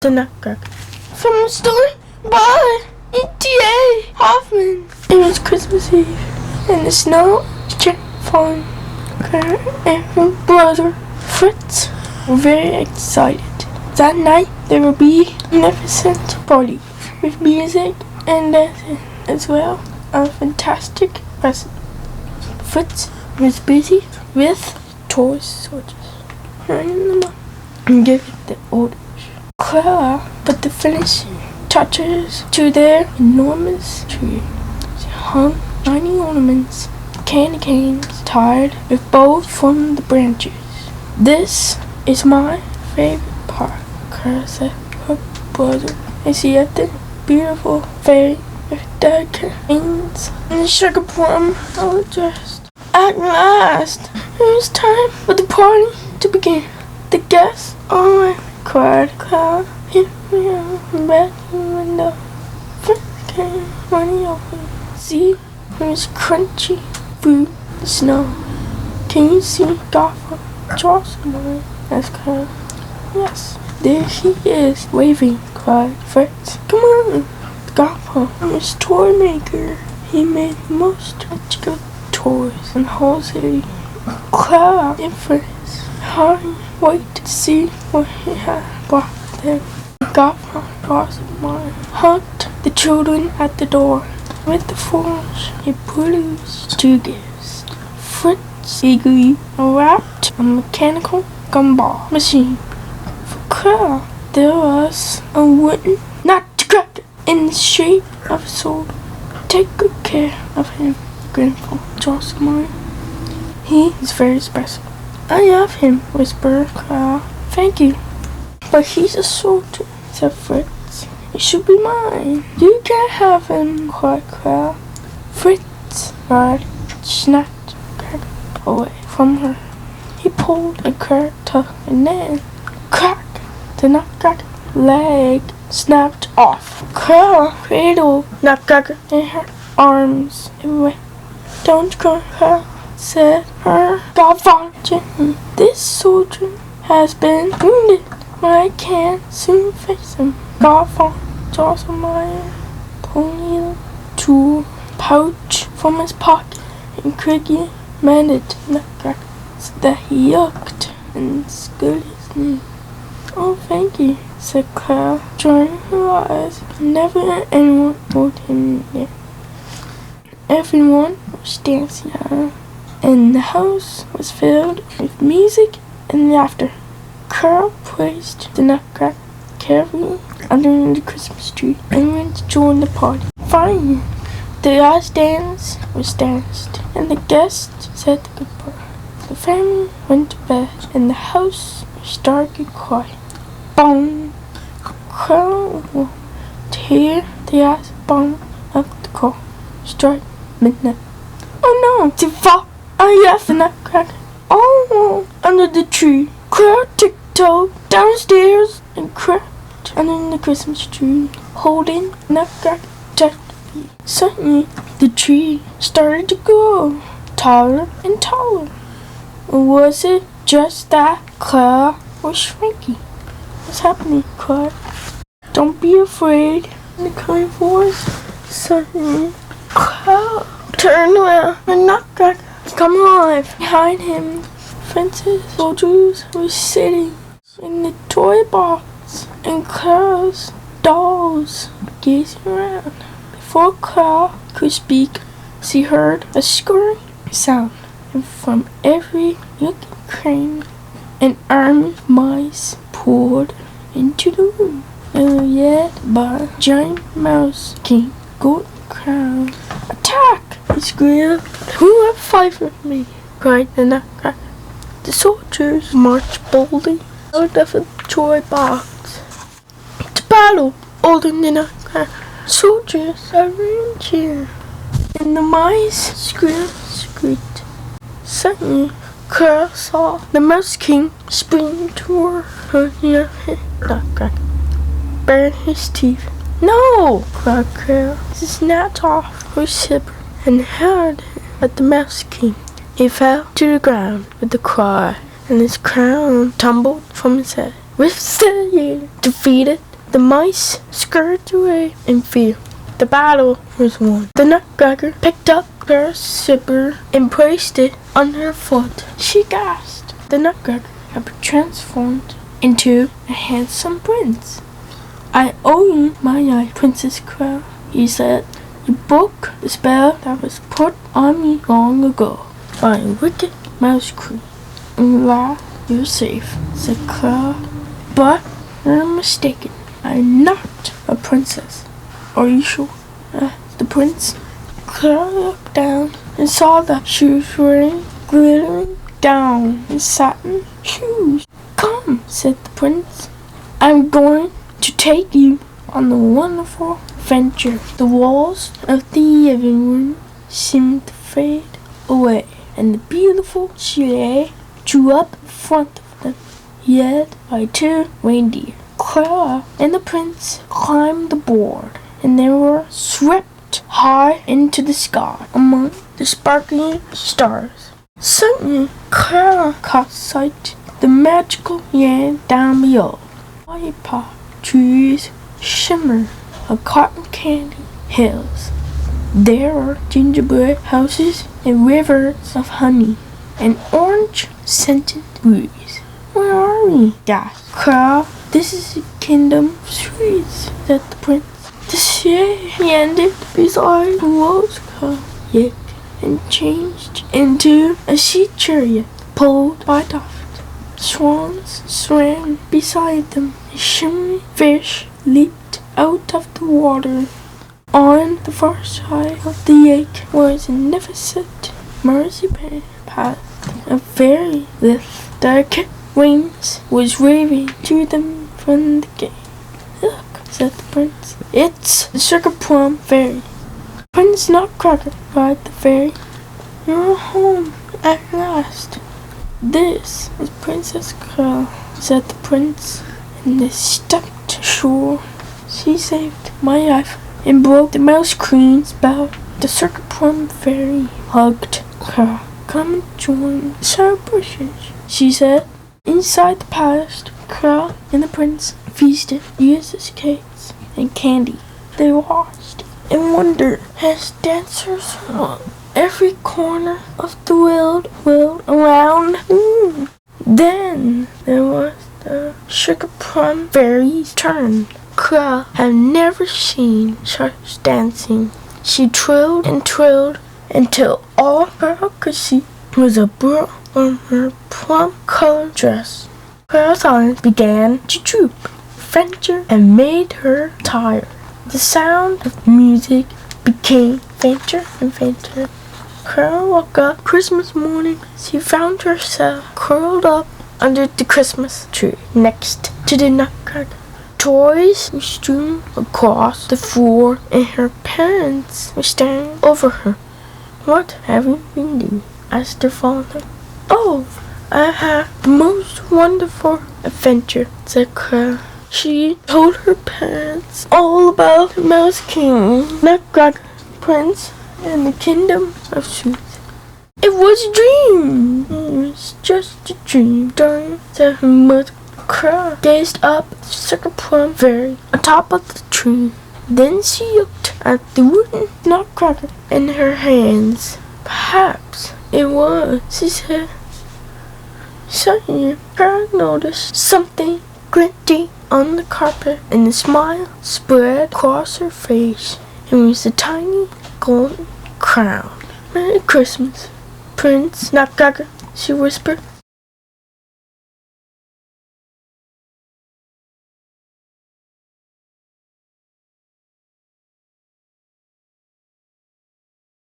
The Nutcracker. From a story by E.T.A. Hoffman. It was Christmas Eve, and the snow was just falling. Claire and her brother Fritz were very excited. That night there would be a magnificent party with music and dancing as well. A fantastic present. Fritz was busy with toy soldiers and gave the orders. Clara put the finishing touches to their enormous tree. She hung shiny ornaments, candy canes tied with bows from the branches. "This is my favorite part," Clara said to her brother as she at the beautiful fairy with delicate wings and the sugar plum all dressed. At last, it was time for the party to begin. The guests all cried, Clara, hit me on the back of the window. First came running over. See, it was crunchy through the snow. "Can you see Gotham Jocelyn?" asked Clara. "Yes, there he is, waving," cried Fritz. "Come on, Gotham is toy maker. He made the most magical toys in the whole city." Clara and Fritz hardly waited to see what he had brought them. Gotham Jocelyn hugged the children at the door. With the forge, he produced two gifts. Fritz eagerly wrapped a mechanical gumball machine. For Clara, there was a wooden Nutcracker in the shape of a sword. "Take good care of him, Grandpa Jocelyn. He is very special." "I love him," whispered Clara. "Thank you. But he's a soldier," said Fritz. "It should be mine." "You can't have him," cried Clara. Fritz cried, snapped Clara away from her. He pulled a Clara tug, and then, crack! The Nutcracker leg snapped off. Clara cradled Nutcracker in her arms and wept. "Don't cry, Clara," said her godfather gently. "This soldier has been wounded, but I can soon fix him." Godfather Jocelyn pulled a tool pouch from his pocket and quickly mended Nutcracker so that he looked and screwed his knee. "Oh, thank you," said Clara, drying her eyes. "Never let anyone hold him again." Everyone was dancing out, and the house was filled with music and laughter. Clara placed the Nutcracker carefully under the Christmas tree and went to join the party. Finally, the last dance was danced, and the guests said goodbye. The family went to bed, and the house was dark and quiet. Boom! Clara will tear the last bomb of the clock. Strike midnight. "Oh no! To fall! I left the Nutcracker all under the tree." Clara tiptoed downstairs and crept under the Christmas tree, holding Nutcracker tightly. Suddenly, the tree started to grow taller and taller. Was it just that Clara was shrinking? "What's happening, Clara?" "Don't be afraid," the kind voice suddenly. Clara turned around and Nutcracker come alive. Behind him, Fritz's soldiers were sitting in the toy box, and Clara's dolls were gazing around. Before Clara could speak, she heard a scurrying sound, and from every nook and cranny, an army of mice poured into the room. They were led by a giant mouse king, golden crown. "Attack!" he screamed. "Who will fight with me?" cried the Nutcracker. The soldiers marched boldly out of the toy box. "To battle!" ordered the Nutcracker. Soldiers everyone cheered, and the mice screamed and squeaked. Suddenly, Clara saw the Mouse King spring toward her near his Nutcracker, baring his teeth. "No!" cried Clara. She snapped off her slipper and hurled it at the Mouse King. He fell to the ground with a cry, and his crown tumbled from his head. With the defeated The mice scurried away in fear. The battle was won. The Nutcracker picked up her slipper and placed it on her foot. She gasped. The Nutcracker had been transformed into a handsome prince. "I owe you my life, Princess Crow," he said. "You broke the spell that was put on me long ago by a wicked mouse queen. And now you're safe," said Crow. "But you're mistaken. I'm not a princess." "Are you sure?" asked the prince. Crow looked down and saw that she was wearing glittering gown and satin shoes. "Come," said the prince. "I'm going to take you on a wonderful adventure." The walls of the living room seemed to fade away, and the beautiful sleigh drew up in front of them, led by 2 reindeer. Clara and the prince climbed aboard, and they were swept high into the sky among the sparkling stars. Suddenly, Clara caught sight of the magical land down below. Lollipop trees shimmered on cotton candy hills. There were gingerbread houses and rivers of honey and orange-scented breeze. "Where are we?" gasped Clara. "This is the kingdom of sweets," said the prince. The sleigh landed beside the rose colored and changed into a sea chariot pulled by dolphins. Swans swam beside them. A shimmering fish leaped out of the water. On the far side of the lake was a magnificent marzipan path. A fairy with delicate wings was waving to them from the gate. "Look," said the prince. "It's the Sugar Plum Fairy." "Prince Nutcracker," cried the fairy. "You're home at last." "This is Princess Crow," said the prince, and they stepped ashore. "She saved my life and broke the mouse queen's spell." The Sugar Plum Fairy hugged Crow. "Come and join the celebrations," she said. Inside the palace, Crow and the prince feasted, used cakes and candy. They watched and wondered as dancers on every corner of the world around. Then there was the Sugar Plum Fairy's turn. Crow had never seen such dancing. She twirled and twirled until all Crow could see was a burl on her plum-colored dress. Crow's eyes began to droop, fainter, and made her tired. The sound of music became fainter and fainter. Crow woke up Christmas morning. She found herself curled up under the Christmas tree next to the Nutcracker. Toys were strewn across the floor, and her parents were standing over her. "What have you been doing?" asked her father. "Oh, I had the most wonderful adventure," said Crow. She told her parents all about the Mouse King, Nutcracker Prince, and the Kingdom of Sweets. "It was a dream." "It was just a dream, darling," said her mother. Crow gazed up at the Sugar Plum Fairy on top of the tree. Then she looked at the wooden Nutcracker in her hands. "Perhaps it was," she said. Suddenly, Crow noticed something glinting on the carpet, and a smile spread across her face. It was a tiny golden crown. "Merry Christmas, Prince Nutcracker," she whispered.